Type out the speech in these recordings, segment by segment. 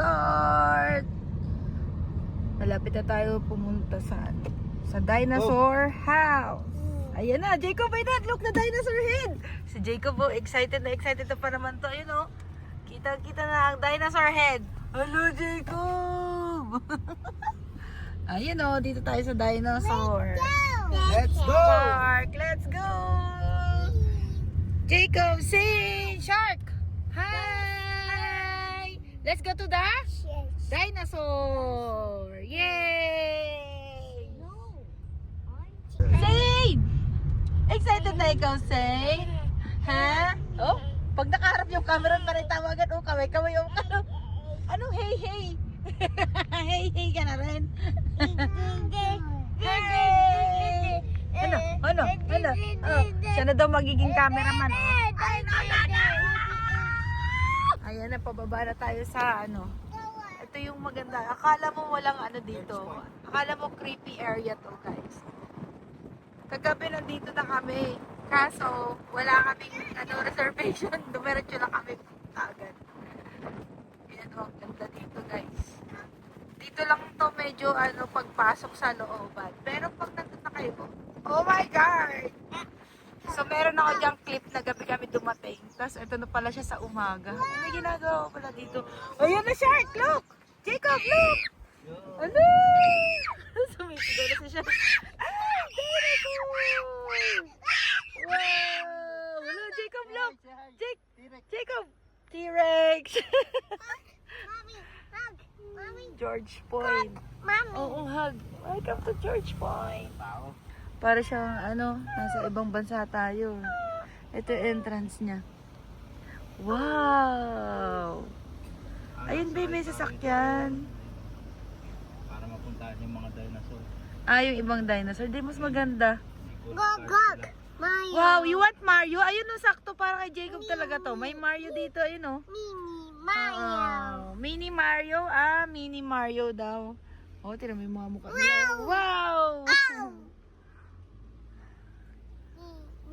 start! Malapit na tayo pumunta sa dinosaur house. Ayan na, Jacob, ay na, look na dinosaur head. Si Jacob, excited na pa naman to. Ayun, oh. Kita na ang dinosaur head. Hello, Jacob! Ayun, oh, dito tayo sa dinosaur. Let's go! Park, let's go! Jacob, say shark! Hi! Let's go to the dinosaur! Yay! Say! Excited na ikaw, Say? Ha? Oh, pag nakaharap yung camera, parang tawagan, oh, kaway-kaway, oh, anong hey? Hey ka na rin. Hey! Ano? Oh, siya na daw magiging cameraman. Ayan na, pababa na tayo sa Ito yung maganda. Akala mo walang dito. Akala mo creepy area to, guys. Kagabi nandito na kami. Kaso, wala kaming reservation. Dumiretso lang kami agad. Ayan o, ganda dito, guys. Dito lang to medyo pagpasok sa looban. Pero pag nandun na kayo, oh my God! So, meron ako dyang clip na gabi kami dumating. Tapos, ito na pala siya sa umaga. May ginagawa ko pala dito. Ayan na, shark! Look! Jacob, look! Ano? Sumisigaw na si shark. Ah! Dinosaur! Wow! Hello, Jacob, look! Jacob! T-Rex! George Point. Oo, hug. Welcome to George Point. Para siyang nasa ibang bansa tayo. Ito yung entrance niya. Wow! Ayun ba, may sasakyan. Para mapuntahan yung mga dinosaur. Yung ibang dinosaur. Di mas maganda. Gog! Mario! Wow, you want Mario? Ayun no, sakto para kay Jacob talaga to. May Mario dito, ayun no. Mini Mario! Mini Mario. Mini Mario daw. Oh, tira mo yung mga mukha niya. Wow!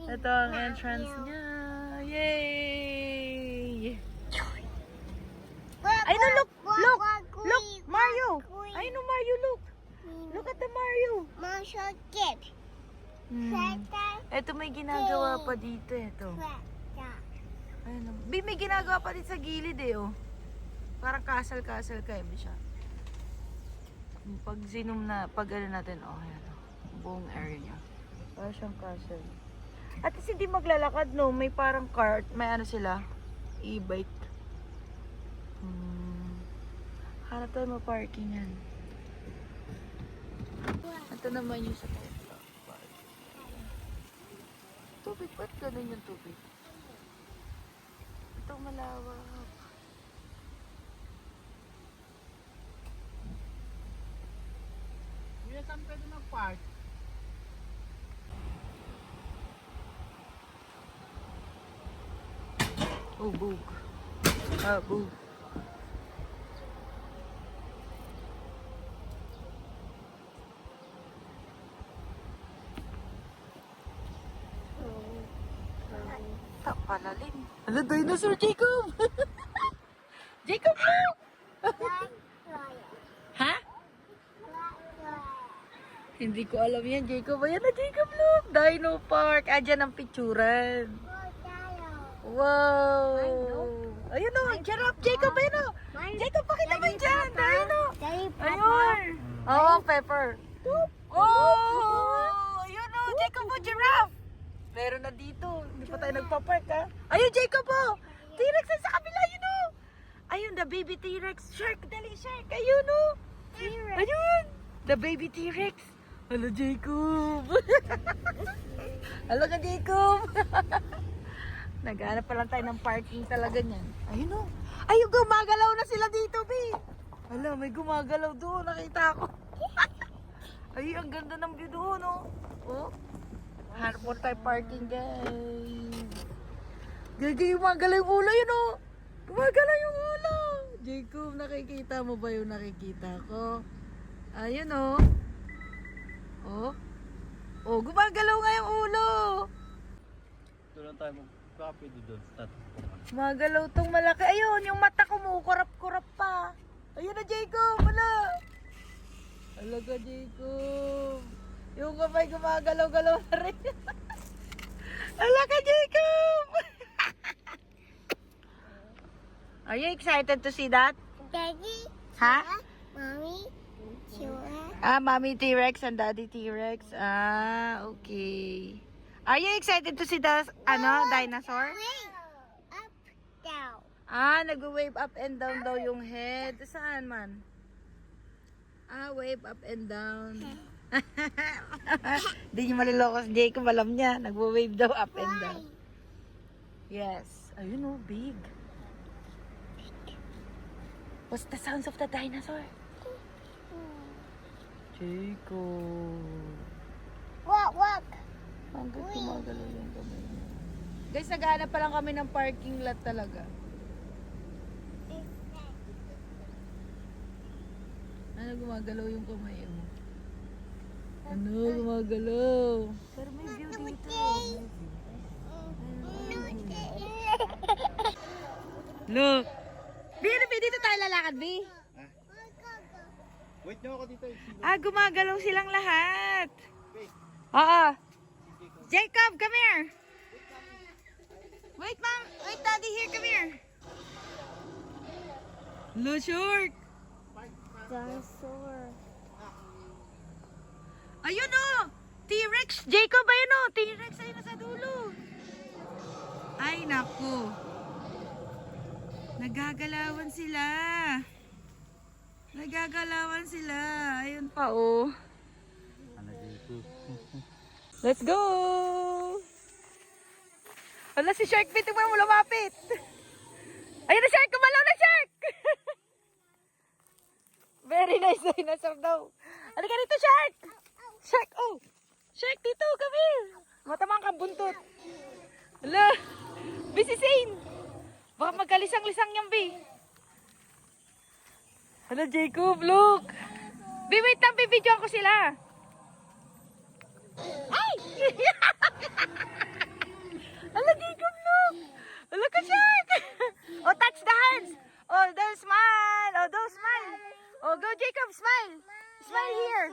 Ito ang entrance niya. Yay! Ay no, look! Look! Look! Mario! Ay no, Mario, look! Look at the Mario! Marshall Kid! Ito may ginagawa pa dito, ito. Ayun, may ginagawa pa dito sa gilid oh. Parang castle kayo siya. Pag zoom na, natin, ayan, buong area niya. Parang siyang castle. At least hindi maglalakad, no? May parang cart, may sila, e-bike. Hanap tayo maparkingan. Ito naman yung sa tubig, ba't ganun yung tubig? Ito malawak. Hindi saan pwede mag-park? Oh, bug. Bug. Palalim. Hala, dinosaur, Jacob! Jacob, look! Ha? Hindi ko alam yan, Jacob. Ayan na, Jacob, look! Dino Park. Dyan ang picturan. Wow! Ayun o, giraffe, Jacob, ayun o! Jacob, pakita mo dyan! Ayun o! Ayun! Oo, Pepper. Oh! Ayun o, Jacob o, giraffe! Meron na dito. Hindi pa tayo nagpa-park, ha? Ayun, Jacob, oh! T-Rex na sa kabila, yun, oh! Ayun, the baby T-Rex. Shark, dali, shark. Ayun, oh! Ayun! The baby T-Rex. Hello, Jacob! Hello ka, Jacob! Naghanap pa lang tayo ng parking talaga niyan. Ayun, oh! Ayun, gumagalaw na sila dito, be! Hala, may gumagalaw doon. Nakita ko. Ay, ang ganda ng view doon, oh! Oh! Hanap mo tayo parking, guys. Gagay, gumagalaw yung ulo yun, oh. Gumagalaw yung ulo. Jacob, nakikita mo ba yung nakikita ko? Ayun, oh. Oh. Oh, gumagalaw nga yung ulo. Ito lang tayo mag-copy doon. Magalaw tong malaki. Ayun, yung mata ko mo, kurap-kurap pa. Ayun na, Jacob! Wala! Wala ka, Jacob! Yung kamay gumagalaw-galaw na rin. Wala ka, Jacob! Are you excited to see that? Daddy. Ha? Mommy. Sure. Mommy T-Rex and Daddy T-Rex. Okay. Are you excited to see the, dinosaur? Wait. Up, down. Nag-wave up and down daw yung head. Saan man? Wave up and down. Hindi niyo maliloko si Jacob. Alam niya. Nag-wave daw up and down. Yes. Ayun oh, big. What's the sounds of the dinosaur? Jacob. Walk. Hanggang gumagalaw yung kamay niya. Guys, naghahanap pa lang kami ng parking lot talaga. Gumagalaw yung kamay mo? Gumagalaw? Pero may view dito. Look! Bi, dito tayo lalakad, Bi. Wait nyo ako dito. Gumagalaw silang lahat. Oo. Jacob, come here. Wait, Mom. Wait, Daddy here. Come here. Lo, short. Dinosaur. Ayun o. T-Rex. Jacob, ayun o. T-Rex, ayun na sa dulo. Ay, naku. Nagagalawan sila. Ayun pa, oh. Ano dito? Let's go! Wala si Shark, Pit. Tingnan mo, lumapit. Ayun na, Shark! Kumalaw na, Shark! Very nice dinosaur daw. Halika dito, Shark! Shark, oh! Shark, dito, come here! Matamang kang buntot. Hala! Busy Zane! Baka magkalisang-lisang yan, Bi. Hala, Jacob, look! Bi, wait lang, bibidyoan ko sila. Ay! Hala, Jacob, look! Hala ka, Shark! Oh, touch the hands! Oh, don't smile! Oh, don't smile! Oh, go, Jacob, smile! Smile here!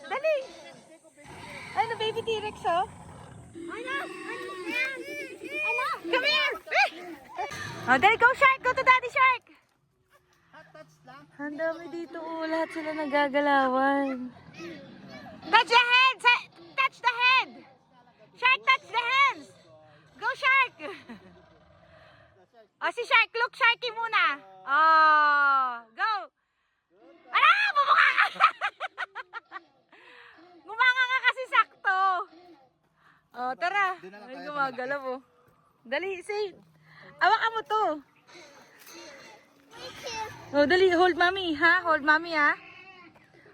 Dali! Ay, no, baby T-Rex, oh. Come here! Oh, dali, go, Shark! Go to Daddy Shark! Ang dami dito, oh. Lahat sila nagagalawan. Touch the head! Touch the head! Shark, touch the hands! Go, Shark! Oh, si Shark. Look, Sharky muna. Oh, go! Ala! Bumukha ka! Gumanga nga kasi sakto. Oh, tara. Ay, gumagalaw, oh. Dali, say. Awakan mo to. Oh, dali. Hold mommy, ha? Hold mommy, ha?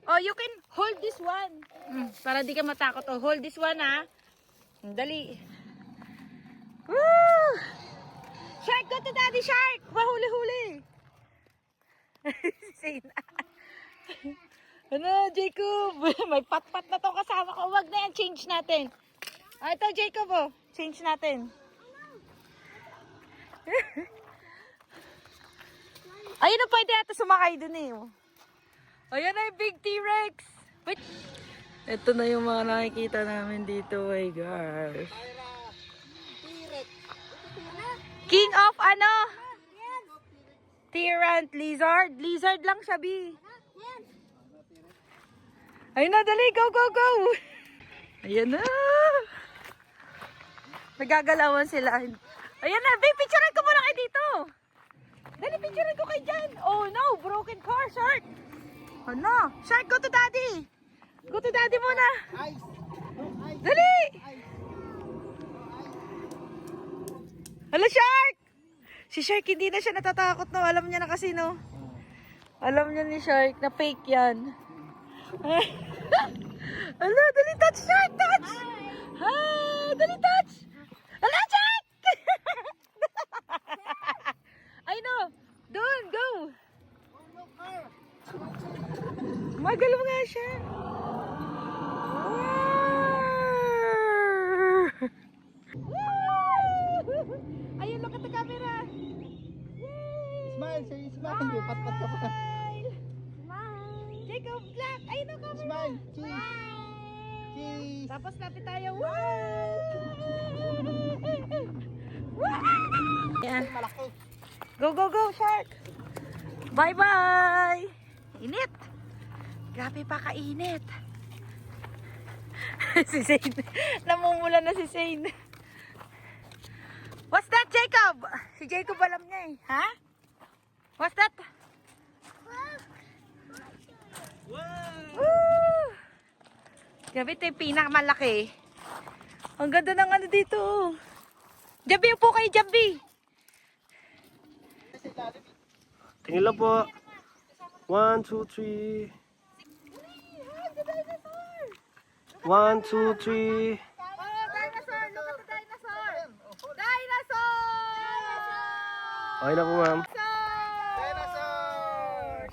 Oh, you can hold this one. Para di ka matakot. Oh, hold this one, ha? Dali. Woo! Shark, go to Daddy Shark! Mahuli-huli! Say na. Ano, Jacob? May pat-pat na to kasama ko. Huwag na yan, change natin. Ito, Jacob, oh. Change natin. Ayun na, pwede ata sumakay dun eh. Oh. Ayan na yung big T-Rex. Wait. Ito na yung mga nakikita namin dito, my gosh. King of ano? Tyrant lizard. Lizard lang siya, B. Ayun na, dali. Go, go, go. Ayan na. Nagagalawan sila. Ayan na, B. Picturean ko muna kayo dito. Dali, picturean ko kayo dyan. Oh no, broken car, Shark. Ano? Shark, go to Daddy. Go to Daddy muna. Dali. Hala, Shark! Si Shark hindi na siya natatakot, no? Alam niya na kasi, no? Alam niya ni Shark na fake yan. Hala, dali touch, Shark! Touch! Ha! Dali touch! Hala, Shark! I know! Doon, go! Magalaw nga siya. Ayun, look at the camera. Smile, say smile. Pat-pat ka pa. Jacob Black. Ayun o, camera. Smile. Cheese. Cheese. Tapos lapit tayo. Wow! Yan. Malaki. Go, go, go, shark. Bye-bye. Init. Grabe pa kainit. Si Zane. Namumula na si Zane. What's that, Jacob? Si Jacob alam niya eh. Ha? What's that? Wow! Woo! Grabe, ito yung pinakamalaki. Ang ganda ng ano dito. Jabi, upo kayo, Jabi. Tingin lang po. 1, 2, 3. 1, 2, 3. Oh, dinosaur! Look at the dinosaur! Dinosaur! Okay na po, ma'am. Dinosaur!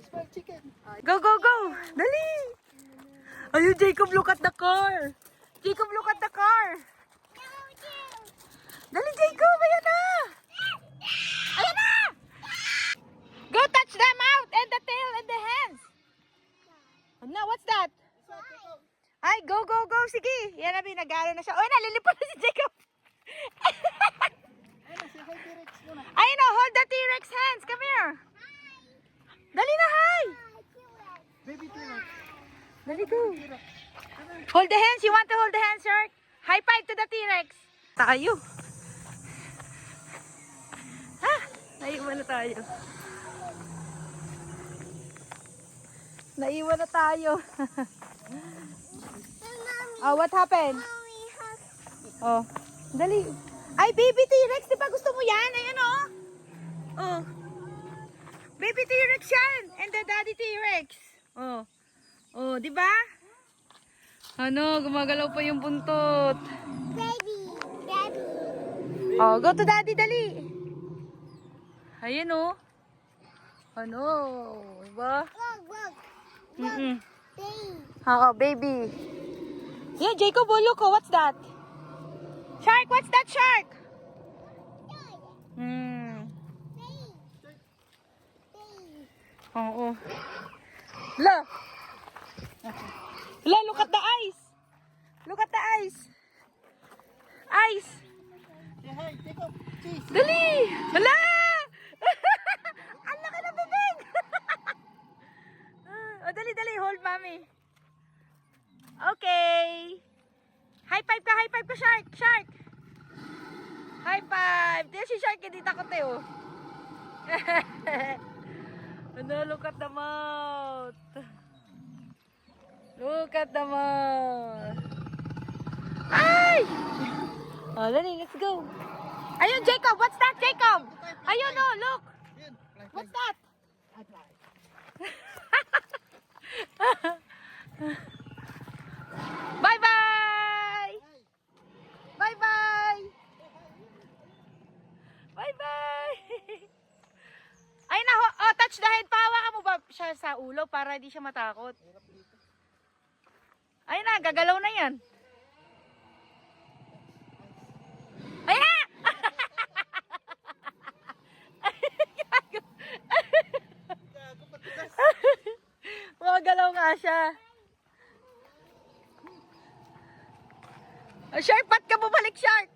Smile chicken. Go, go, go! Dali! Ayun, Jacob, look at the car! Jacob, look at the car! Dali, Jacob! Ayan na! Ayan na! Go touch them out! And the tail and the hands! No, what's that? Ay, go, go, go! Sige! Yan na, binagalo na siya. Uy, nalilipad na si Jacob! Ayun na, hold the T-Rex hands! Come here! Dali na, hi! Baby T-Rex. Dali, go! Hold the hands! You want to hold the hands, shark? High five to the T-Rex! Tayo! Ha? Naiwan na tayo. Naiwan na tayo. Oh, what happened? Oh, dali. Ay, baby T-Rex, di ba gusto mo yan? Ayan, oh. Oh. Baby T-Rex yan. And the daddy T-Rex. Oh. Oh, di ba? Ano, gumagalaw pa yung buntot. Baby, daddy. Oh, go to daddy, dali. Ayan, oh. Ano, diba? Look, look. Mm-mm. Baby. Oo, baby. Yeah, Jacob, oh, look, oh, what's that? Shark, what's that shark? Hmm. Baby. Baby. Oo. La. La, look at the eyes. Look at the eyes. Eyes. Say hi, Jacob. Cheese. Dali. Hala. Ang laki ng bibig. Oh, dali, dali. Hold, mommy. Okay. High five ka, shark. Shark. High five. Tingnan si shark, hindi takot eh, oh. Ano, look at the mouth. Look at the mouth. Ay! Oh, dali, let's go. Ayun, Jacob. What's that, Jacob? Ayun, oh, look. Yan. Fly, fly. What's that? Fly, fly. Bye-bye! Bye-bye! Bye-bye! Ay na, oh, touch the head. Pahawakan mo ba siya sa ulo para hindi siya matakot? Ay na, gagalaw na yan. Ay na! Magalaw nga siya. Oh, Shark, ba't ka bumalik, Shark?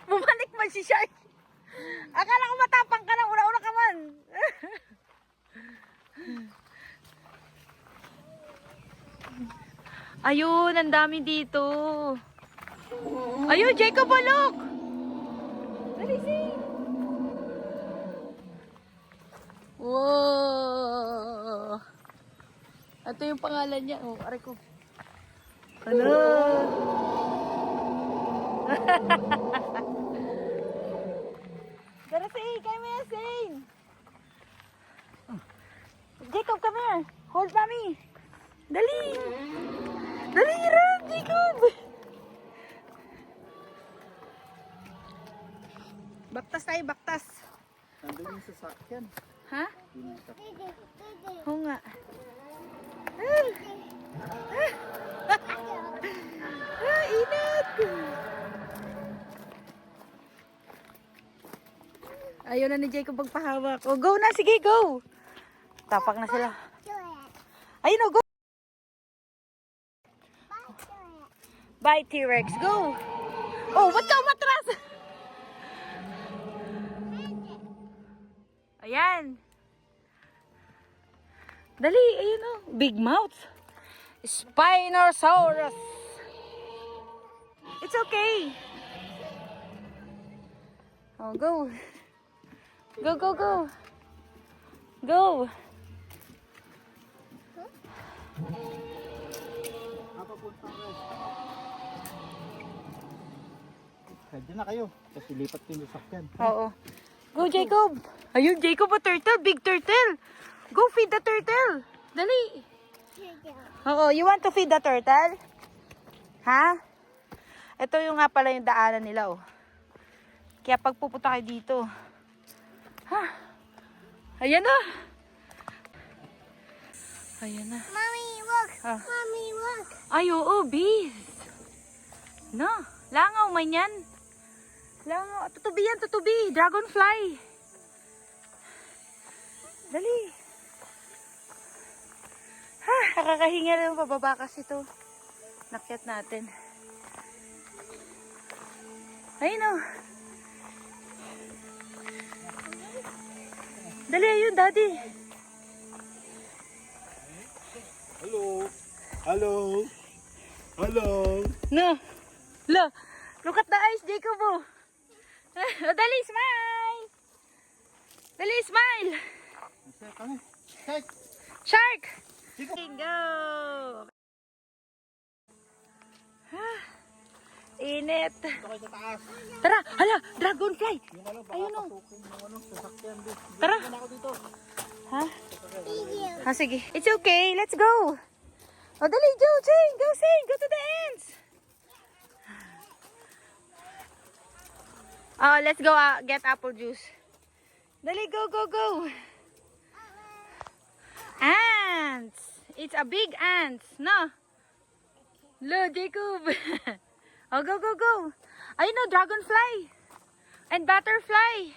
Bumalik man si Shark. Akala ko matapang ka na, una-una ka man. Ayun, ang dami dito. Ayun, Jacob, look! Dali, see? Wow! Ito yung pangalan niya. Oh, aray ko. Ano? Tara, say, come here, say. Jacob, come here. Hold mommy. Dali. Dali, run, Jacob. Baktas tayo, baktas. Nandun yung sasakyan. Ha? Baby, baby. Oo nga. Init! Ayaw na ni Jacob magpahawak. O, go na. Sige, go! Tapak na sila. Do it. Ayun o, go! Bye, do it. Bye, T-Rex. Go! Oh, ba't ka umatras? Ayan. Dali, ayun o. Big mouth. Spinosaurus. It's okay. Oh, go. Go, go, go. Go. Pwede na kayo. Kasi lipat ko yung sasakyan. Oo. Go, Jacob. Ayun, Jacob, a turtle. Big turtle. Go feed the turtle. Dali. Oo, you want to feed the turtle? Ha? Ito yung nga pala yung daanan nila, oh. Kaya pag pupunta kayo dito. Ha? Ayan na. Ayan na. Mommy, look. Ah. Mommy, look. Ay, oo, bees. No, langaw man yan. Langaw. Tutubi yan, tutubi. Dragonfly. Dali. Ha, nakakahinga lang pababa kasi ito. Nakyat natin. Ayun o. Dali, ayun, daddy. Hello. Hello. Hello. No. Look at the eyes, Jacob. Oh, dali, smile. Dali, smile. Shark. Go. Init. Tara, hala, dragonfly. Ayun o. Tara. Ha? Ha, sige. It's okay, let's go. O, dali, Joe, Jane, go sing, go to the ends. Oh, let's go get apple juice. Dali, go, go, go. Ants. It's a big ants, no? Look, Jacob. Oh, go, go, go. Ayun no, dragonfly. And butterfly.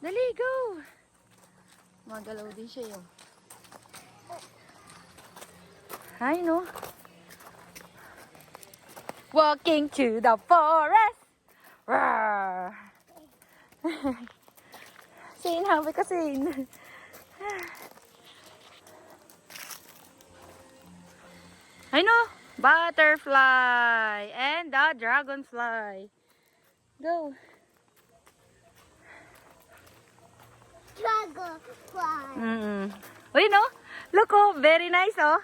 Dali, go. Magalaw din siya yun. Ay, no. Walking to the forest. Rawr. Sin, happy ka, Sin. I know, butterfly and the dragonfly. Go. Dragonfly. Oh, you know, look, oh, very nice, oh.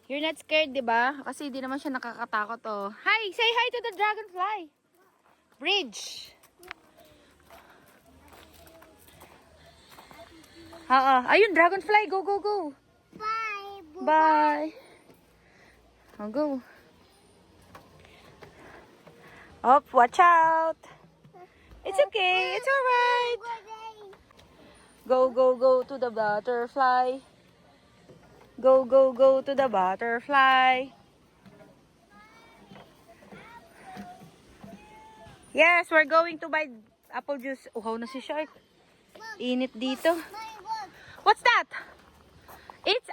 You're not scared, di ba? Kasi di naman siya nakakatakot, oh. Hi, say hi to the dragonfly. Bridge. Oo, ayun, dragonfly, go, go, go. Bye. Bye. Oh, go. Oh, watch out. It's okay. It's alright. Go, go, go to the butterfly. Go, go, go to the butterfly. Yes, we're going to buy apple juice. Uhaw na si Shark. Init dito. What's that? It's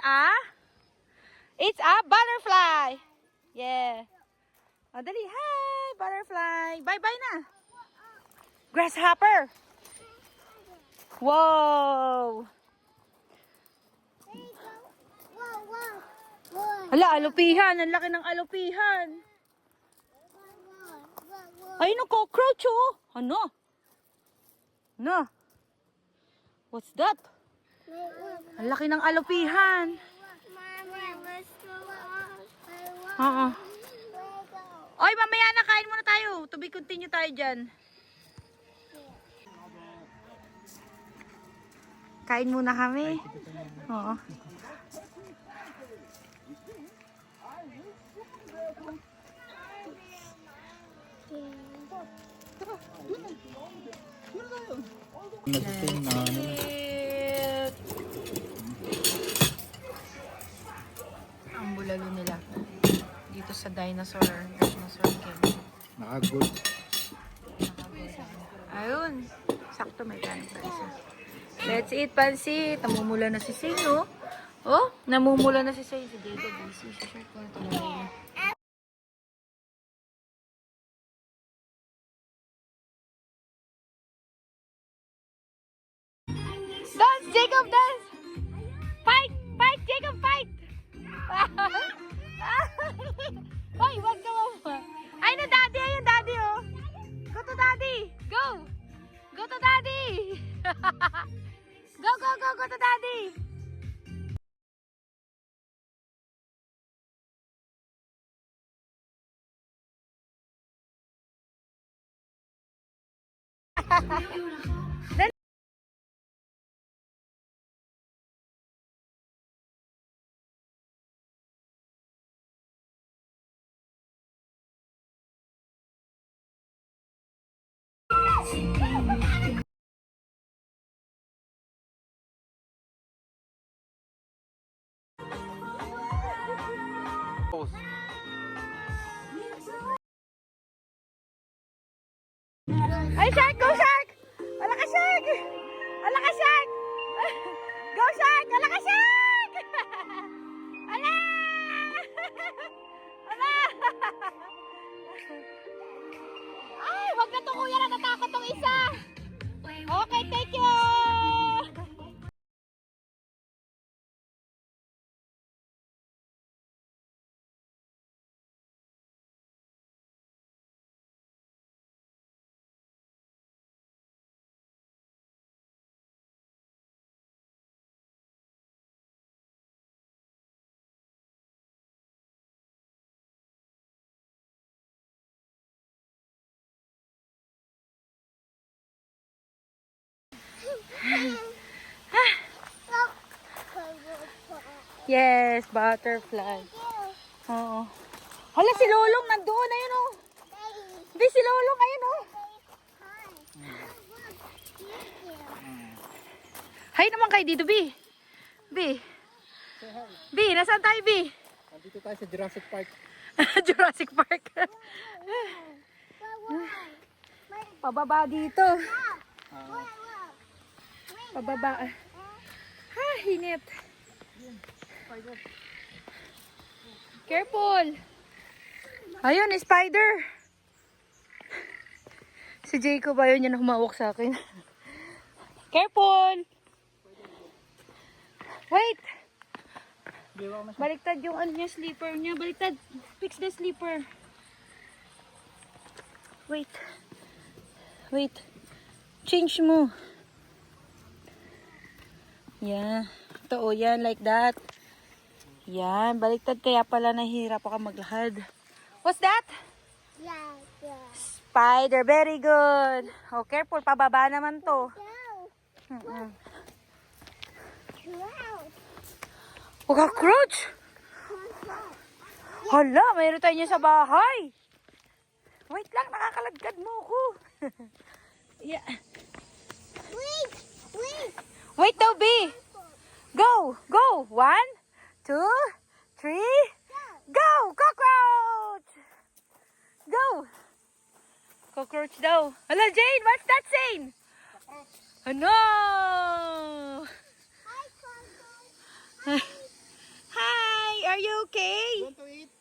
a butterfly. Yeah. Oh, dali. Hi, butterfly. Bye-bye na. Grasshopper. Whoa. Hala, alupihan. Ang laki ng alupihan. Ay, no, cockroach, oh. Ano? No. What's that? Ang laki ng alupihan. Oo. Oy, mamaya na, kain muna tayo. To be continue tayo dyan. Kain muna kami. Oo. Nag-sing na ano. Ang bulalo nila. Dito sa dinosaur cave. Naka-good. Ayun. Sakto may kanin pa isa. Let's eat pansit. Namumula na si Sain, oh. Oh, namumula na si Sain. Si Jacob, busy. Si Shark, wala talaga. Dance, Jacob, dance! Fight! Fight, Jacob, fight! Hoy, wag ka mo. Ay, na daddy. Ayun, daddy, oh. Go to daddy. Go! Go to daddy! Go, go, go, go to daddy! Dali. Ay, Shark! Go, Shark! Wala ka, Shark! Wala ka, Shark! Go, Shark! Wala ka, Shark! Wala! Wala! Ay, wag na to, kuya. Natatakot tong isa. Okay, thank you! Yes, butterfly. Oo. Hala, si Lolong nandoon. Ayun, oh. Hindi, si Lolong. Ayun, oh. Hi naman kayo dito, B. B. B, nasaan tayo, B? Nandito tayo sa Jurassic Park. Jurassic Park. Pababa dito. Pababa. Ha, hinit. Careful. Ayun, spider. Si Jacob, ayun niya na humawak sa akin. Careful. Wait. Baliktad yung ano niya, slipper niya. Baliktad. Fix the slipper. Wait. Wait. Change mo. Yeah. Ito, oh, yan. Like that. Yan. Baliktad, kaya pala nahihirap ako maglakad. What's that? Yeah, yeah. Spider. Very good. Oh, careful. Pababa naman to. Wow. Oh, cockroach! Hala, mayroon tayo niya sa bahay. Wait lang, nakakalagkad mo ko. Yeah. Wait, wait. Wait daw, B. Go, go. 1, 2, 3. Go, cockroach! Go. Cockroach daw. Hala, Jane, what's that saying? Ano? Hi, are you okay? Want to eat?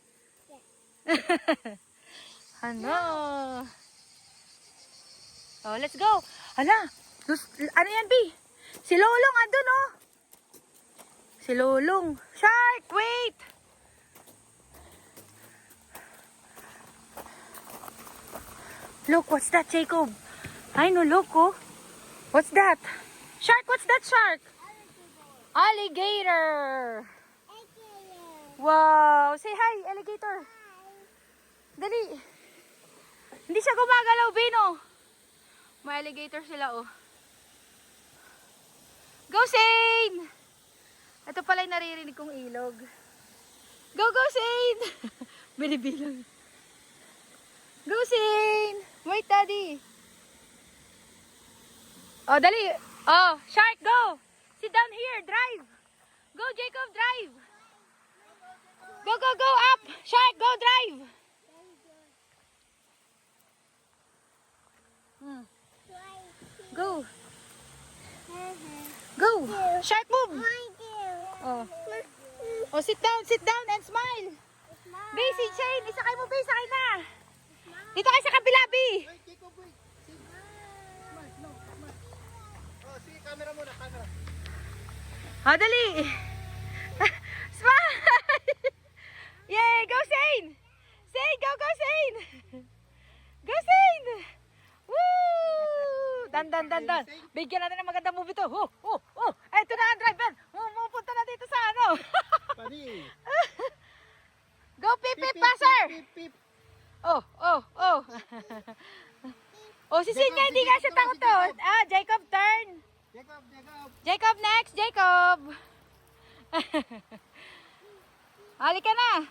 Ano? Oh, let's go. Hala, ano yan, B? Si Lolong, andun, oh. Si Lolong. Shark, wait! Look, what's that, Jacob? I know, look, oh. What's that? Shark, what's that, shark? Alligator! Wow! Say hi, alligator! Dali! Hindi siya gumagalaw, Bino! May alligator sila, oh. Go, Shane! Ito pala yung naririnig kong ilog. Go, go, Shane! Binibilang. Go, Shane! Wait, Daddy! Oh, dali! Oh, shark, go! Sit down here, drive! Go, Jacob, drive! Go, go, go, up! Shark, go, drive! Go! Go! Shark move! I do. Oh. Oh, sit down and smile. Bee, si Shane, isakay mo, Bee, sakay na. Dito kayo sa kabila, Bee. Oh, sige, camera muna, camera. Oh, dali. Smile! Yay! Go, Shane! Shane, go, Shane! Go, Shane! Woo! Dan. Bigyan natin ng magandang movie to. Oh. Eto na ang driver. Pupunta na dito sa ano. Pari. Go, pip, passer! Pip. Oh. Oh, si Shane nga, hindi nga siya takot to. Ah, Jacob, turn. Jacob, next, Jacob. Halika na.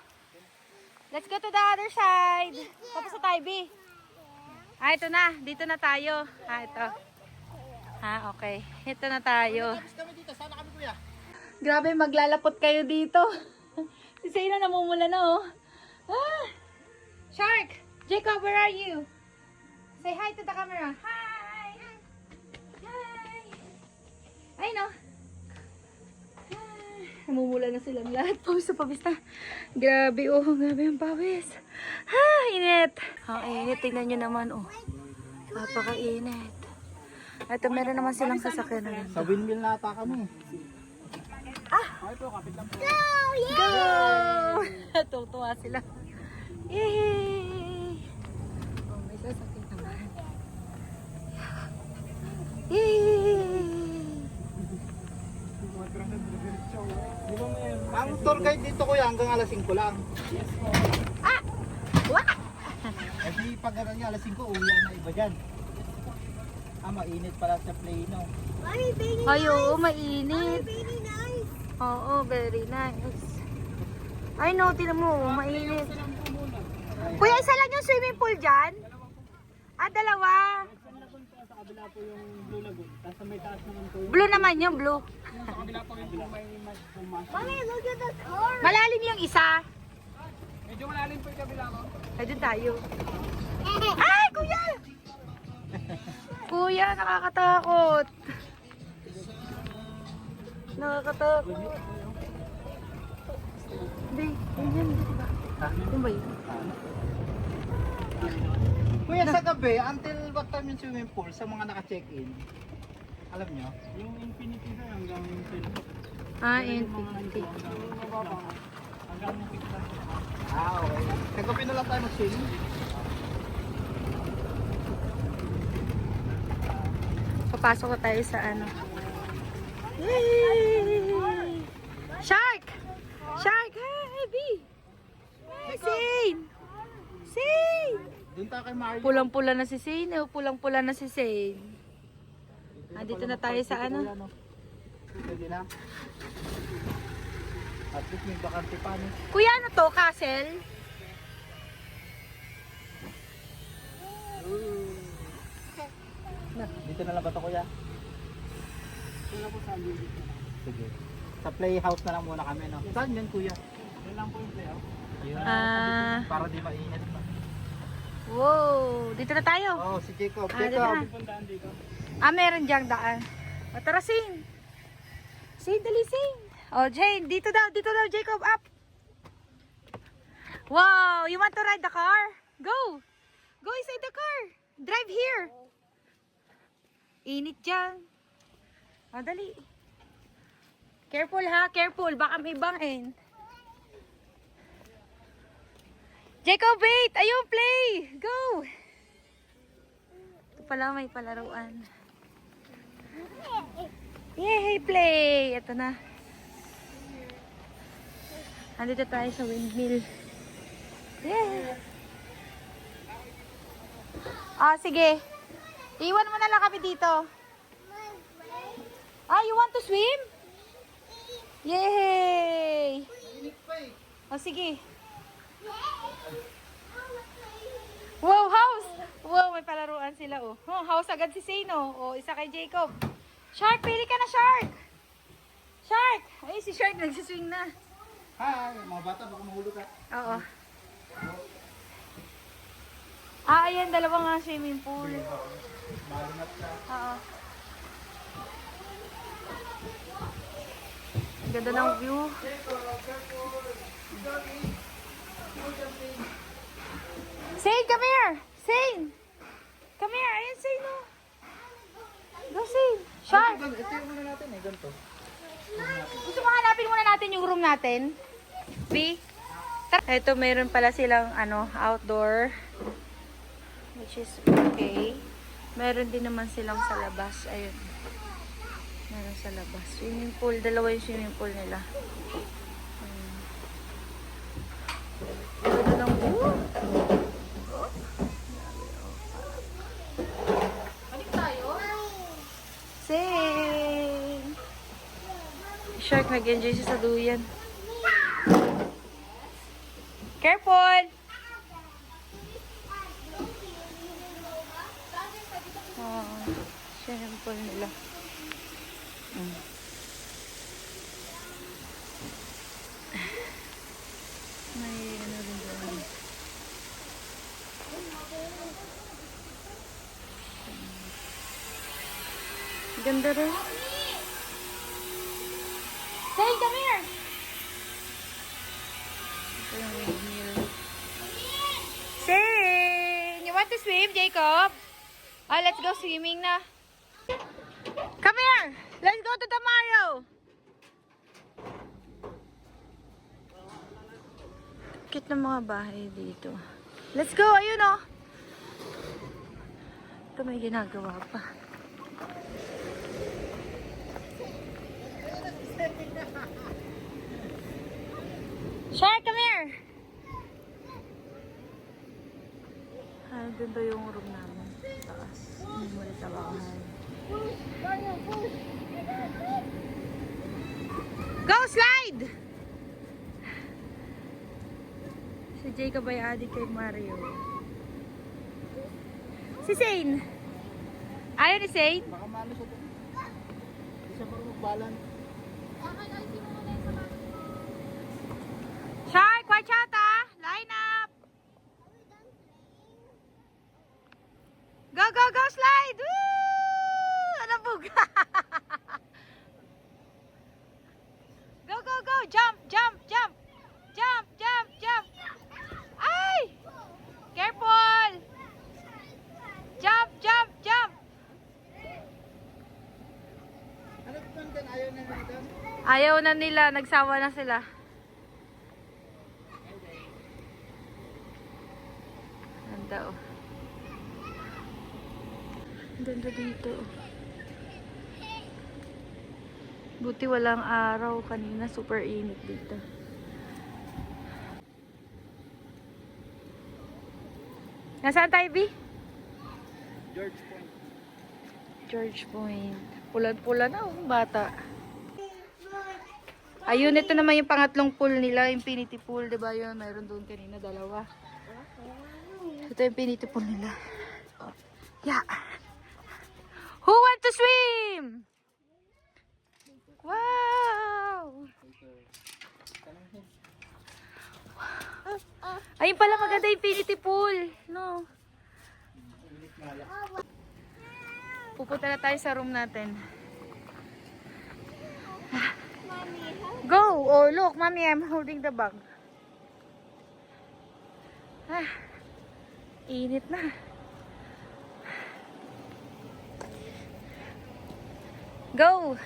Let's go to the other side. Tapos sa tayo, B. Ah, ito na. Dito na tayo. Ah, ito. Ah, okay. Ito na tayo. Tapos kami dito, sana kami kuya. Grabe, maglalapot kayo dito. Si Zayna namumula na, oh. Ah! Shark! Jacob, where are you? Say hi to the camera. Hi! Hi! Ay, no. Namumula na silang lahat. Pawis na. Grabe, oh. Grabe ang pawis. Ah, init. Ang init. Tingnan nyo naman, oh. Napaka-init. Ito, meron naman silang sasakyan na ganito. Sa windmill nata kami. Go! Tutuwa sila. Yay! Oh, may sasakyan naman. Yay! Ang tour guide dito kuya hanggang alas 5 lang. Ah! Wah! Eh di pag ano niya alas 5 uwi na iba dyan. Ah, mainit pala sa Plano. Ay, oo, mainit. Very nice. Oo, very nice. Ay, no, tinan mo, mainit. Kuya, isa lang yung swimming pool dyan? Ah, dalawa. Sa kabila po yung Blue Lagoon. Tapos may taas naman po Blue naman yung blue. sa kabila po yung may Mommy, look at the car. Malalim yung isa. medyo malalim po yung kabila ko. Ay, dun tayo. Ay, kuya! Kuya, nakakatakot. Nakakatakot. Hindi, yun, diba? Yun ba yun? Kuya sa gabi, until what time yung swimming pool sa mga naka-check-in? Alam nyo? Yung infinity na hanggang infinity. Ah, infinity. Hanggang infinity. Ah, okay. Sa gabi na lang tayo mag-swim. Papasok ko tayo sa ano. Yay! Shark! Shark! Hi, B! Hi, Zane! Zane! Doon tayo kay Mario. Pulang-pula na si Zane. Oh, pulang-pula na si Zane. Dito na tayo sa ano. Pwede na. At least may bakante pa. No? Kuya, ano to? Castle? Dito na lang ba ito kuya? Sige. Sa playhouse na lang muna kami, no? Saan yan kuya? Yan lang po yung playhouse. Ah. Para di mainit pa. Wow! Dito na tayo. Oh, si Jacob. Ah, dito Jacob. na. Ah, meron diyang daan. O, tara, Zane. Zane, dali, Zane. Oh, Jane, dito daw, Jacob, up. Wow, you want to ride the car? Go. Go inside the car. Drive here. Init dyan. O, dali. Careful ha, careful. Baka may bangin. Jacob, wait! Ayun, play! Go! Ito pala, may palaruan. Yay, play! Ito na. Andito tayo sa windmill. Yay! Ah, sige. Iwan mo na lang kami dito. Ah, you want to swim? Yay! Oh, sige. Wow, house! Wow, may palaruan sila, oh. Oh, house agad si Zeno. Oh, isa kay Jacob. Shark, pili ka na, Shark! Shark! Ay, si Shark nagsiswing na. Hi, mga bata, baka mahulog ka. Oo. Ah, ayan, dalawang nga swimming pool. Malingat ka. Oo. Ganda ng view. Zane, come here! Zane! Come here! Ayan, Zane, no? Go, Zane! Shark! Ito yung muna natin eh, ganito. Gusto mo hanapin muna natin yung room natin? B? Ito, mayroon pala silang outdoor. Which is okay. Meron din naman silang sa labas. Ayun. Meron sa labas. Swimming pool. Dalawa yung swimming pool nila. Ganda ng view. Balik tayo? Sing! Shark, nag-enjoy siya sa duyan. Careful! Oh, swimming pool nila. May ano rin doon. Ganda rin. Say, come here! Ito yung windmill. Say! You want to swim, Jacob? Oh, let's go swimming na. Come here! Let's go to the Mario! Cute ng mga bahay dito. Let's go! Ayun oh! Ito may ginagawa pa. Shark, come here! Ay, doon ba yung room namin? Taas. Hindi mo rin tawahan. Go, slide! Si Jacob ay adik kay Mario. Si Zane. Ayaw ni Zane? Baka maano siya doon. Hindi siya parang mag-balance. Shark, watch out ah! Line up! Go, go, go, slide! Woo! Ano buga? Go, go, go! Jump, jump, jump! Jump, jump, jump! Ay! Careful! Jump, jump, jump! Ano ito doon? Ayaw na nila doon? Ayaw na nila, nagsawa na sila. Ganda oh. Ganda dito. Buti walang araw kanina, super init dito. Nasaan tayo, B? George Point. George Point. Pulan-pulan na oh, bata. Ayun, ito naman yung pangatlong pool nila, infinity pool, 'di ba? Yun, mayroon doon kanina dalawa. Ito yung infinity pool nila. Yeah. Who want to swim? Wow! Ayun pala maganda yung infinity pool, no? Pupunta na tayo sa room natin. Go! Oh, look, mommy, I'm holding the bag. Ah, init na. Go!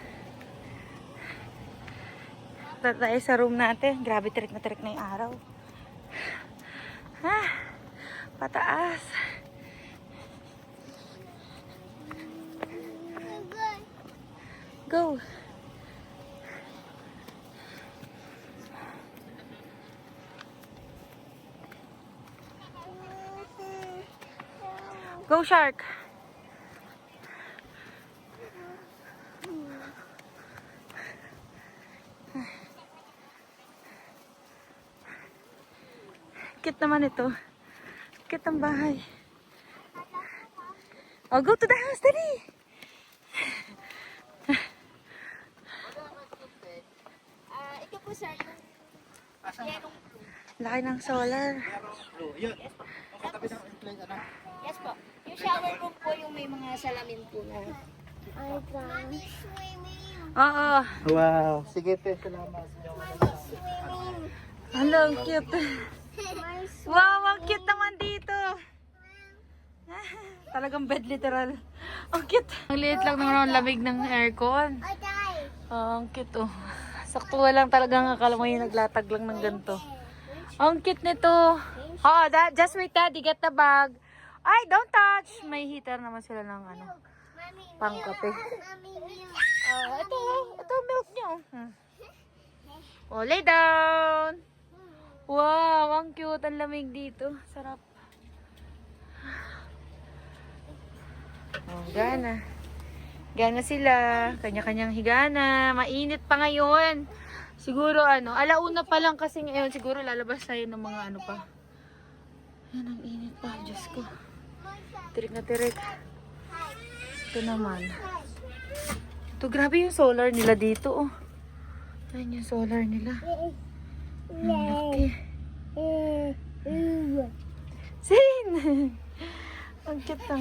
Punta tayo sa room natin. Grabe, tirik na yung araw. Ah, pataas. Go! Go, Shark! Cute naman ito. Cute ang bahay. Oh, go to the house, dali! Ito po sir, yung Laki ng solar. Blue. Yun. Ang katabi ng place, ano? yes po. Yung shower room po yung may mga salamin po na Oo. Wow. Sige, te. Salamat. Hello, ang cute. Wow, ang cute naman dito. Talagang bed literal. Ang cute. Ang liit lang ng lamig ng aircon. Oh, ang cute oh. Sakto lang talagang akala mo yung naglatag lang ng ganito. Ang cute nito. Oh, just wait, Daddy. Get the bag. Ay, don't touch. May heater naman sila ng ano, pangkape. Oh, ito milk niyo. Oh, lay down. Wow, ang cute. Ang lamig dito. Sarap. Oh, gana. Gana sila. Kanya-kanyang higana. Mainit pa ngayon. Siguro alauna pa lang kasi ngayon. Siguro lalabas tayo ng mga ano pa. Yan, ang init pa. Diyos ko. Tirik na tirik. Ito naman. Ito, grabe yung solar nila dito, oh. Ayan yung solar nila. Ang laki. Sin! Ang cute